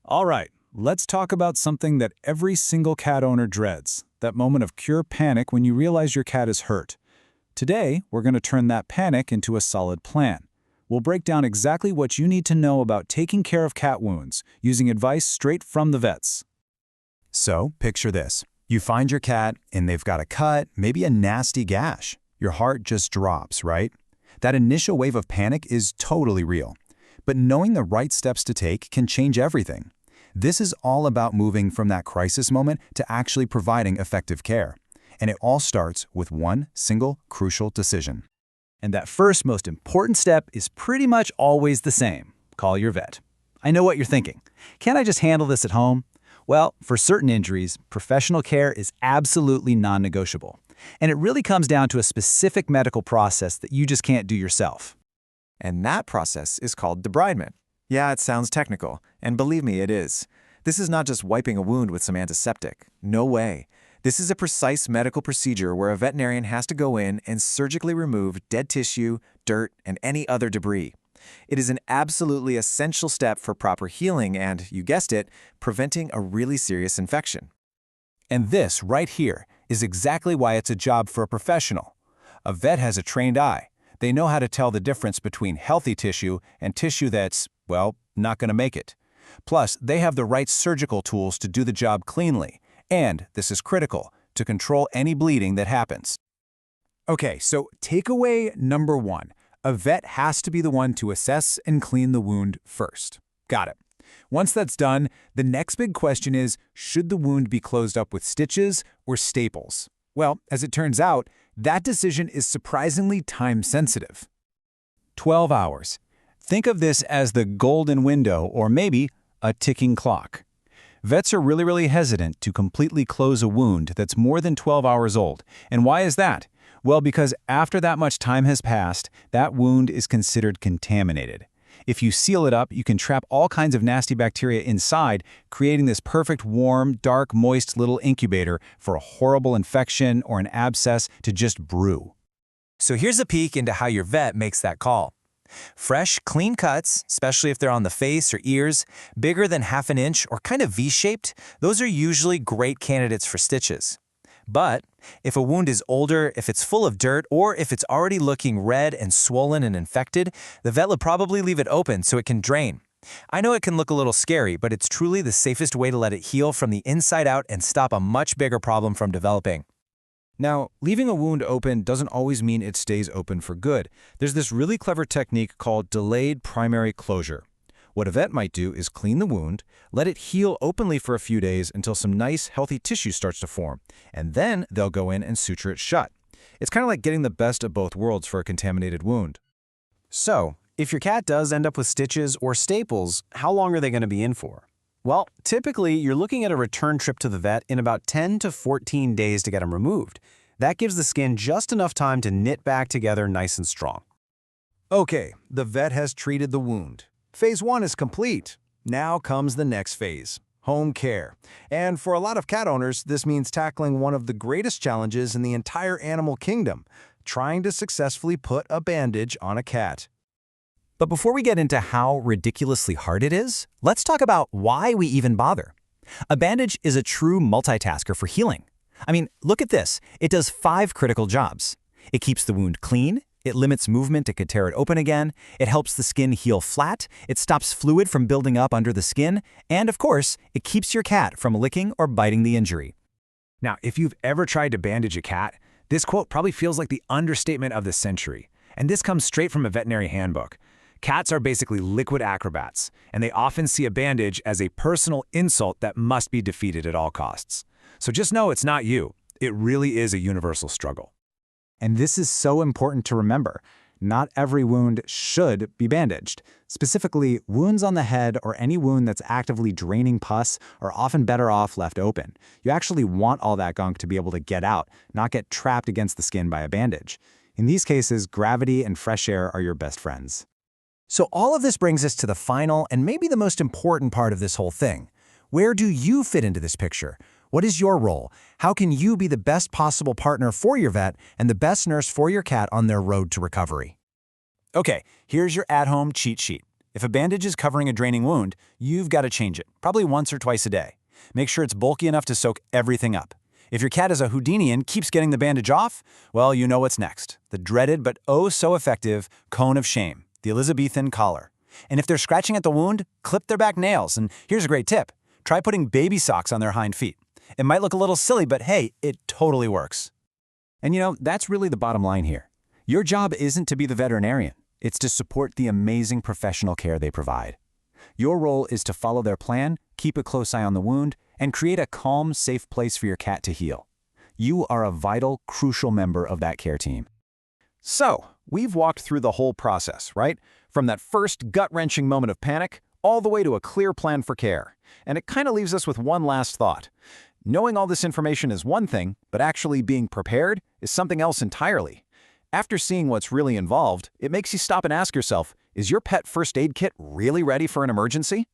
All right, let's talk about something that every single cat owner dreads, that moment of pure panic when you realize your cat is hurt. Today, we're going to turn that panic into a solid plan. We'll break down exactly what you need to know about taking care of cat wounds, using advice straight from the vets. So, picture this. You find your cat, and they've got a cut, maybe a nasty gash. Your heart just drops, right? That initial wave of panic is totally real. But knowing the right steps to take can change everything. This is all about moving from that crisis moment to actually providing effective care. And it all starts with one single crucial decision. And that first, most important step is pretty much always the same. Call your vet. I know what you're thinking. Can't I just handle this at home? Well, for certain injuries, professional care is absolutely non-negotiable. And it really comes down to a specific medical process that you just can't do yourself. And that process is called debridement. Yeah, it sounds technical, and believe me, it is. This is not just wiping a wound with some antiseptic. No way. This is a precise medical procedure where a veterinarian has to go in and surgically remove dead tissue, dirt, and any other debris. It is an absolutely essential step for proper healing and, you guessed it, preventing a really serious infection. And this, right here, is exactly why it's a job for a professional. A vet has a trained eye. They know how to tell the difference between healthy tissue and tissue that's, well, not going to make it. Plus, they have the right surgical tools to do the job cleanly. And, this is critical, to control any bleeding that happens. Okay, so takeaway number one. A vet has to be the one to assess and clean the wound first. Got it. Once that's done, the next big question is, should the wound be closed up with stitches or staples? Well, as it turns out, that decision is surprisingly time-sensitive. 12 hours. Think of this as the golden window or maybe a ticking clock. Vets are really hesitant to completely close a wound that's more than 12 hours old. And why is that? Well, because after that much time has passed, that wound is considered contaminated. If you seal it up, you can trap all kinds of nasty bacteria inside, creating this perfect warm, dark, moist little incubator for a horrible infection or an abscess to just brew. So here's a peek into how your vet makes that call. Fresh, clean cuts, especially if they're on the face or ears, bigger than ½ an inch or kind of V-shaped, those are usually great candidates for stitches. But if a wound is older, if it's full of dirt, or if it's already looking red and swollen and infected, the vet will probably leave it open so it can drain. I know it can look a little scary, but it's truly the safest way to let it heal from the inside out and stop a much bigger problem from developing. Now, leaving a wound open doesn't always mean it stays open for good. There's this really clever technique called delayed primary closure. What a vet might do is clean the wound, let it heal openly for a few days until some nice, healthy tissue starts to form, and then they'll go in and suture it shut. It's kind of like getting the best of both worlds for a contaminated wound. So, if your cat does end up with stitches or staples, how long are they going to be in for? Well, typically, you're looking at a return trip to the vet in about 10 to 14 days to get them removed. That gives the skin just enough time to knit back together nice and strong. Okay, the vet has treated the wound. Phase 1 is complete. Now comes the next phase, home care. And for a lot of cat owners, this means tackling one of the greatest challenges in the entire animal kingdom, trying to successfully put a bandage on a cat. But before we get into how ridiculously hard it is, let's talk about why we even bother. A bandage is a true multitasker for healing. I mean, look at this. It does 5 critical jobs. It keeps the wound clean. It limits movement that could tear it open again. It helps the skin heal flat. It stops fluid from building up under the skin. And of course, it keeps your cat from licking or biting the injury. Now, if you've ever tried to bandage a cat, this quote probably feels like the understatement of the century. And this comes straight from a veterinary handbook. Cats are basically liquid acrobats, and they often see a bandage as a personal insult that must be defeated at all costs. So just know it's not you. It really is a universal struggle. And this is so important to remember. Not every wound should be bandaged. Specifically, wounds on the head or any wound that's actively draining pus are often better off left open. You actually want all that gunk to be able to get out, not get trapped against the skin by a bandage. In these cases, gravity and fresh air are your best friends. So all of this brings us to the final and maybe the most important part of this whole thing. Where do you fit into this picture? What is your role? How can you be the best possible partner for your vet and the best nurse for your cat on their road to recovery? Okay, here's your at-home cheat sheet. If a bandage is covering a draining wound, you've got to change it, probably once or twice a day. Make sure it's bulky enough to soak everything up. If your cat is a Houdini and keeps getting the bandage off, well, you know what's next. The dreaded but oh so effective cone of shame, the Elizabethan collar. And if they're scratching at the wound, clip their back nails. And here's a great tip. Try putting baby socks on their hind feet. It might look a little silly, but hey, it totally works. And that's really the bottom line here. Your job isn't to be the veterinarian. It's to support the amazing professional care they provide. Your role is to follow their plan, keep a close eye on the wound, and create a calm, safe place for your cat to heal. You are a vital, crucial member of that care team. So, we've walked through the whole process, right? From that first gut-wrenching moment of panic, all the way to a clear plan for care. And it kind of leaves us with one last thought. Knowing all this information is one thing, but actually being prepared is something else entirely. After seeing what's really involved, it makes you stop and ask yourself, is your pet first aid kit really ready for an emergency?